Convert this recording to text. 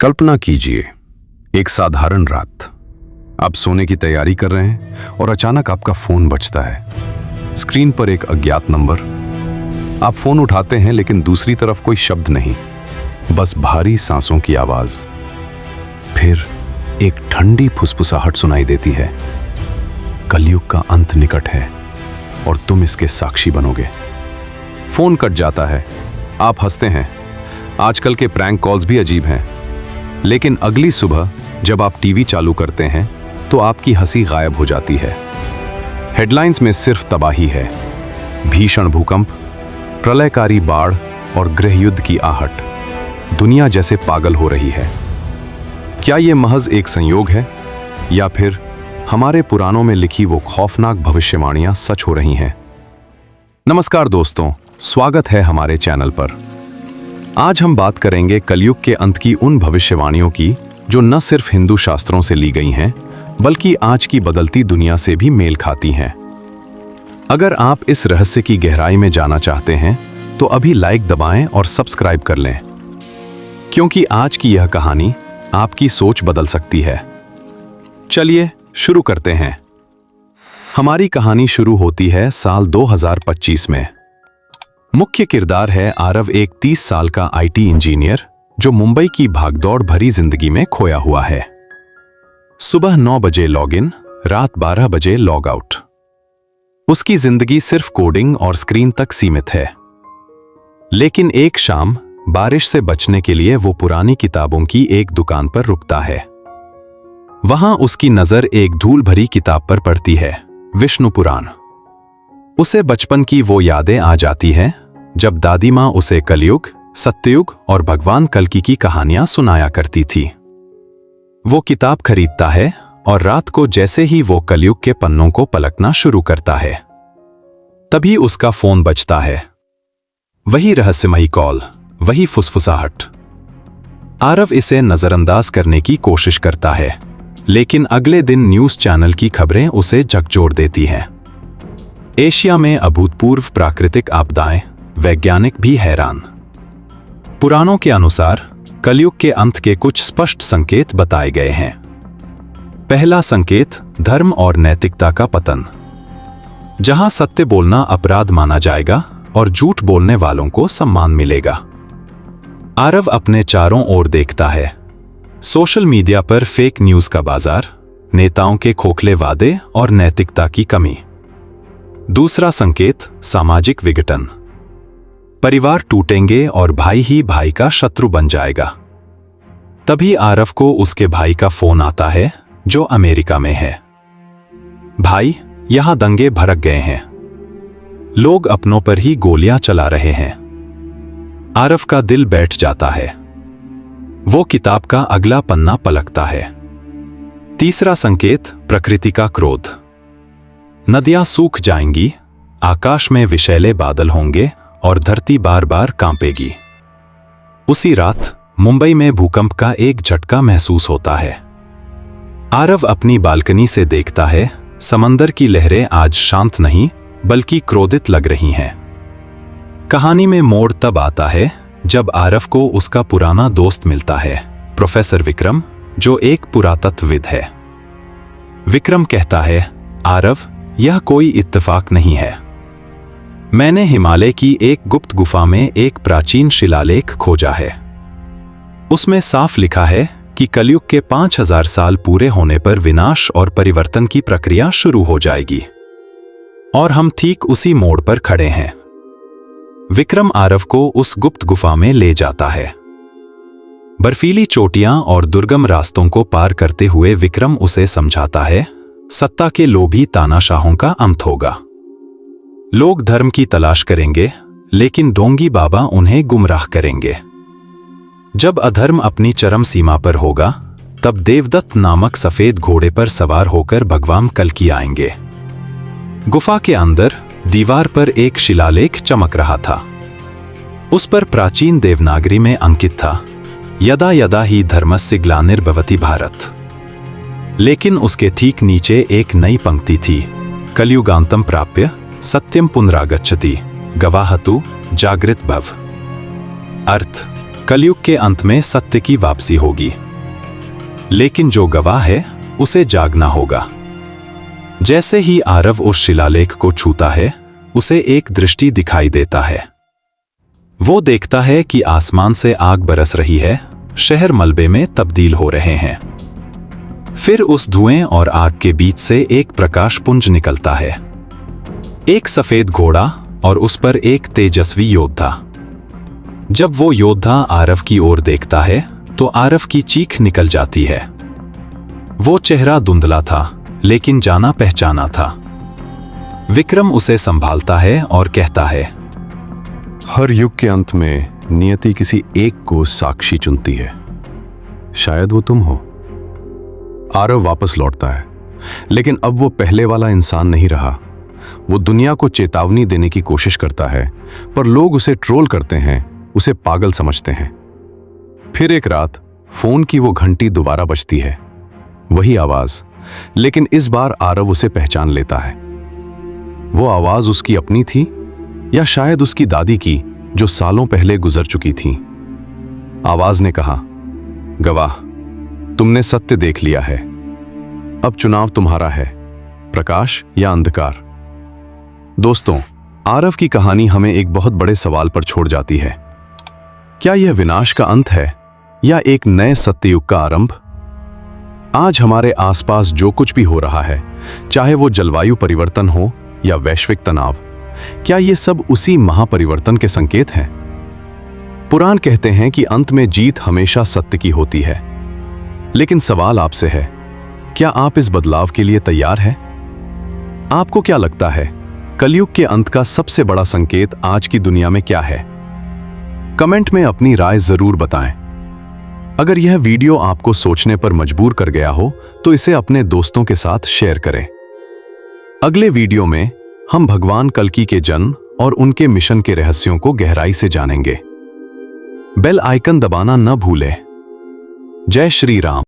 कल्पना कीजिए, एक साधारण रात। आप सोने की तैयारी कर रहे हैं और अचानक आपका फोन बजता है। स्क्रीन पर एक अज्ञात नंबर। आप फोन उठाते हैं लेकिन दूसरी तरफ कोई शब्द नहीं, बस भारी सांसों की आवाज। फिर एक ठंडी फुसफुसाहट सुनाई देती है। कलयुग का अंत निकट है और तुम इसके साक्षी बनोगे। फोन कट जाता है। आप हंसते हैं। आजकल के प्रैंक कॉल्स भी अजीब हैं। लेकिन अगली सुबह जब आप टीवी चालू करते हैं तो आपकी हंसी गायब हो जाती है। हेडलाइंस में सिर्फ तबाही है, भीषण भूकंप, प्रलयकारी बाढ़ और गृहयुद्ध की आहट। दुनिया जैसे पागल हो रही है। क्या यह महज एक संयोग है या फिर हमारे पुराणों में लिखी वो खौफनाक भविष्यवाणियां सच हो रही हैं? नमस्कार दोस्तों, स्वागत है हमारे चैनल पर। आज हम बात करेंगे कलयुग के अंत की उन भविष्यवाणियों की जो न सिर्फ हिंदू शास्त्रों से ली गई हैं, बल्कि आज की बदलती दुनिया से भी मेल खाती हैं। अगर आप इस रहस्य की गहराई में जाना चाहते हैं तो अभी लाइक दबाएं और सब्सक्राइब कर लें, क्योंकि आज की यह कहानी आपकी सोच बदल सकती है। चलिए शुरू करते हैं। हमारी कहानी शुरू होती है साल 2025 में। मुख्य किरदार है आरव, एक 30 साल का आईटी इंजीनियर जो मुंबई की भागदौड़ भरी जिंदगी में खोया हुआ है। सुबह 9 बजे लॉगिन, रात 12 बजे लॉग आउट। उसकी जिंदगी सिर्फ कोडिंग और स्क्रीन तक सीमित है। लेकिन एक शाम बारिश से बचने के लिए वो पुरानी किताबों की एक दुकान पर रुकता है। वहां उसकी नजर एक धूल भरी किताब पर पड़ती है, विष्णु पुराण। उसे बचपन की वो यादें आ जाती हैं जब दादी माँ उसे कलयुग, सत्ययुग और भगवान कल्कि की कहानियां सुनाया करती थी। वो किताब खरीदता है और रात को जैसे ही वो कलयुग के पन्नों को पलटना शुरू करता है, तभी उसका फोन बजता है। वही रहस्यमयी कॉल, वही फुसफुसाहट। आरव इसे नजरअंदाज करने की कोशिश करता है, लेकिन अगले दिन न्यूज चैनल की खबरें उसे झकझोर देती हैं। एशिया में अभूतपूर्व प्राकृतिक आपदाएं, वैज्ञानिक भी हैरान। पुराणों के अनुसार कलयुग के अंत के कुछ स्पष्ट संकेत बताए गए हैं। पहला संकेत, धर्म और नैतिकता का पतन। जहां सत्य बोलना अपराध माना जाएगा और झूठ बोलने वालों को सम्मान मिलेगा। आरव अपने चारों ओर देखता है। सोशल मीडिया पर फेक न्यूज का बाजार, नेताओं के खोखले वादे और नैतिकता की कमी। दूसरा संकेत, सामाजिक विघटन। परिवार टूटेंगे और भाई ही भाई का शत्रु बन जाएगा। तभी आरव को उसके भाई का फोन आता है जो अमेरिका में है। भाई, यहां दंगे भड़क गए हैं। लोग अपनों पर ही गोलियां चला रहे हैं। आरव का दिल बैठ जाता है। वो किताब का अगला पन्ना पलटता है। तीसरा संकेत, प्रकृति का क्रोध। नदियां सूख जाएंगी, आकाश में विषैले बादल होंगे और धरती बार बार कांपेगी। उसी रात मुंबई में भूकंप का एक झटका महसूस होता है। आरव अपनी बालकनी से देखता है, समंदर की लहरें आज शांत नहीं बल्कि क्रोधित लग रही हैं। कहानी में मोड़ तब आता है जब आरव को उसका पुराना दोस्त मिलता है, प्रोफेसर विक्रम, जो एक पुरातत्वविद है। विक्रम कहता है, आरव, यह कोई इत्तेफाक नहीं है। मैंने हिमालय की एक गुप्त गुफा में एक प्राचीन शिलालेख खोजा है। उसमें साफ लिखा है कि कलयुग के 5000 साल पूरे होने पर विनाश और परिवर्तन की प्रक्रिया शुरू हो जाएगी। और हम ठीक उसी मोड़ पर खड़े हैं। विक्रम आरव को उस गुप्त गुफा में ले जाता है। बर्फीली चोटियां और दुर्गम रास्तों को पार करते हुए विक्रम उसे समझाता है, सत्ता के लोभी तानाशाहों का अंत होगा। लोग धर्म की तलाश करेंगे, लेकिन ढोंगी बाबा उन्हें गुमराह करेंगे। जब अधर्म अपनी चरम सीमा पर होगा, तब देवदत्त नामक सफेद घोड़े पर सवार होकर भगवान कल्कि आएंगे। गुफा के अंदर दीवार पर एक शिलालेख चमक रहा था। उस पर प्राचीन देवनागरी में अंकित था, यदा यदा ही धर्मस्य ग्लानिर्भवति भारत। लेकिन उसके ठीक नीचे एक नई पंक्ति थी, कलयुगांतम प्राप्य सत्यम पुनरागच्छति, गवाहतु जागृत भव। अर्थ, कलयुग के अंत में सत्य की वापसी होगी, लेकिन जो गवाह है उसे जागना होगा। जैसे ही आरव उस शिलालेख को छूता है, उसे एक दृष्टि दिखाई देता है। वो देखता है कि आसमान से आग बरस रही है, शहर मलबे में तब्दील हो रहे हैं। फिर उस धुएं और आग के बीच से एक प्रकाश पुंज निकलता है, एक सफेद घोड़ा और उस पर एक तेजस्वी योद्धा। जब वो योद्धा आरव की ओर देखता है तो आरव की चीख निकल जाती है। वो चेहरा धुंधला था, लेकिन जाना पहचाना था। विक्रम उसे संभालता है और कहता है, हर युग के अंत में नियति किसी एक को साक्षी चुनती है। शायद वो तुम हो। आरव वापस लौटता है, लेकिन अब वो पहले वाला इंसान नहीं रहा। वो दुनिया को चेतावनी देने की कोशिश करता है, पर लोग उसे ट्रोल करते हैं, उसे पागल समझते हैं। फिर एक रात फोन की वो घंटी दोबारा बजती है, वही आवाज, लेकिन इस बार आरव उसे पहचान लेता है। वो आवाज उसकी अपनी थी या शायद उसकी दादी की, जो सालों पहले गुजर चुकी थी। आवाज ने कहा, गवाह, तुमने सत्य देख लिया है, अब चुनाव तुम्हारा है, प्रकाश या अंधकार। दोस्तों, आरव की कहानी हमें एक बहुत बड़े सवाल पर छोड़ जाती है। क्या यह विनाश का अंत है या एक नए सत्ययुग का आरंभ? आज हमारे आसपास जो कुछ भी हो रहा है, चाहे वो जलवायु परिवर्तन हो या वैश्विक तनाव, क्या ये सब उसी महापरिवर्तन के संकेत हैं? पुराण कहते हैं कि अंत में जीत हमेशा सत्य की होती है। लेकिन सवाल आपसे है, क्या आप इस बदलाव के लिए तैयार हैं? आपको क्या लगता है, कलयुग के अंत का सबसे बड़ा संकेत आज की दुनिया में क्या है? कमेंट में अपनी राय जरूर बताएं। अगर यह वीडियो आपको सोचने पर मजबूर कर गया हो तो इसे अपने दोस्तों के साथ शेयर करें। अगले वीडियो में हम भगवान कल्कि के जन्म और उनके मिशन के रहस्यों को गहराई से जानेंगे। बेल आइकन दबाना न भूलें। जय श्री राम।